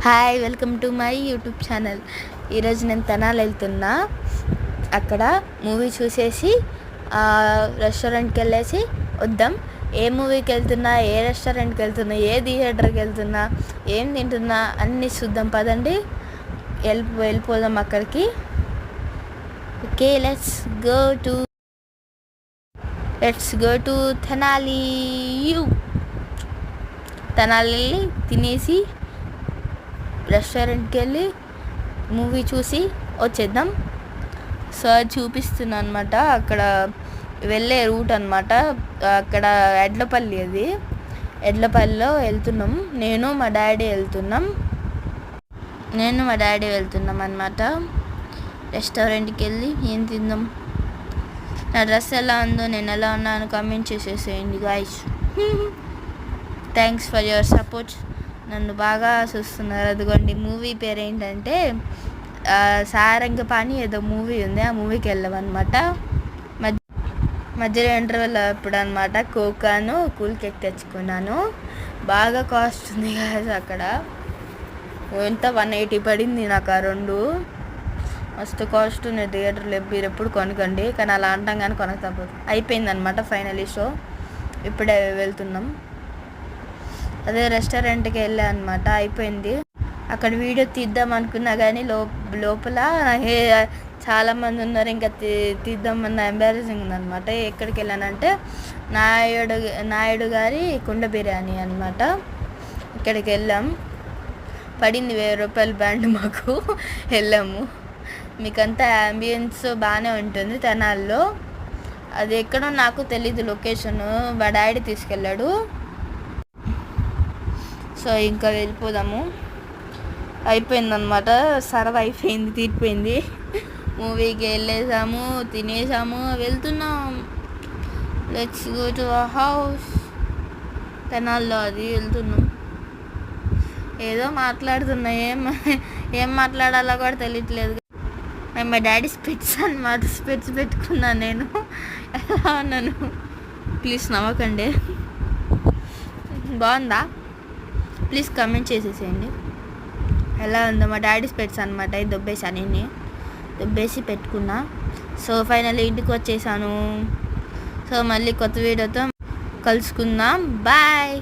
Hi, welcome to my YouTube channel. ఈరోజు నేను తెనాలి వెళ్తున్నా. అక్కడ మూవీ చూసేసి రెస్టారెంట్కి వెళ్ళేసి వద్దాం. ఏ మూవీకి వెళ్తున్నా, ఏ రెస్టారెంట్కి వెళ్తున్నా, ఏ థియేటర్కి వెళ్తున్నా, ఏం తింటున్నా అన్నీ చూద్దాం. పదండి, వెళ్ళిపోదాం అక్కడికి. Okay, let's go to Tenali. Tenali తినేసి రెస్టారెంట్కి వెళ్ళి మూవీ చూసి వచ్చేద్దాం. సో చూపిస్తున్నాను అనమాట. అక్కడ వెళ్ళే రూట్ అనమాట. అక్కడ ఎడ్లపల్లిలో వెళ్తున్నాం. నేను మా డాడీ వెళ్తున్నాం అనమాట. రెస్టారెంట్కి వెళ్ళి ఏం తిందాం. నా డ్రెస్ ఎలా ఉందో, నేను ఎలా ఉన్నాను కామెంట్ చేసేసేయండి guys. Thanks for your support. నన్ను బాగా చూస్తున్నారు. అదిగోండి, మూవీ పేరు ఏంటంటే సారంగపాణి ఏదో మూవీ ఉంది. ఆ మూవీకి వెళ్ళామన్నమాట. మధ్యలో ఇంటర్వెల్ అప్పుడు అనమాట. కోకాను కూల్ కేక్ తెచ్చుకున్నాను. బాగా కాస్ట్ ఉంది కదా అక్కడ. ఎంత 180 పడింది నాకు ఆ రెండు. మస్తు కాస్ట్ ఉన్నాయి థియేటర్లో. మీరు ఎప్పుడు కొనకండి, కానీ అలా అంటాం కానీ కొనక తప్పదు. అయిపోయిందనమాట ఫైనలీ షో. ఇప్పుడే వెళ్తున్నాం. అదే రెస్టారెంట్కి వెళ్ళా అనమాట. అయిపోయింది. అక్కడ వీడియో తీద్దాం అనుకున్నా కానీ లోపల చాలామంది ఉన్నారు. ఇంకా తీద్దామన్న ఎంబారసింగ్ ఉందనమాట. ఎక్కడికి వెళ్ళానంటే నాయుడు గారి కుండ బిర్యానీ అనమాట. ఇక్కడికి వెళ్ళాం. పడింది 1000 రూపాయల బ్యాండ్ మాకు. వెళ్ళాము. మీకంతా అంబియన్స్ బాగానే ఉంటుంది తెనాల్లో. అది ఎక్కడో నాకు తెలీదు లొకేషను. మా డాడీ తీసుకెళ్ళాడు. సో ఇంకా వెళ్ళిపోదాము. అయిపోయిందనమాట. సర్వ్ అయిపోయింది, తీరిపోయింది. మూవీకి వెళ్ళేసాము, తినేసాము, వెళ్తున్నాం. Let's go to our house. తెనాల్లో అది వెళ్తున్నాం. ఏదో మాట్లాడుతున్నా, ఏం మాట్లాడాలో కూడా తెలియట్లేదు. మా డాడీ స్పెట్స్ అనమాట. స్పెట్స్ పెట్టుకున్నాను నేను. ఎలా ఉన్నాను ప్లీజ్ నవ్వకండి. బాగుందా? ప్లీజ్ కమెంట్ చేసేసేయండి ఎలా ఉందో. మా డాడీ స్పెట్స్ అనమాట. దొబ్బేసి పెట్టుకున్నా. సో ఫైనల్లీ ఇంటికి వచ్చేసాను. సో మళ్ళీ కొత్త వీడియోతో కలుసుకుందాం. బాయ్.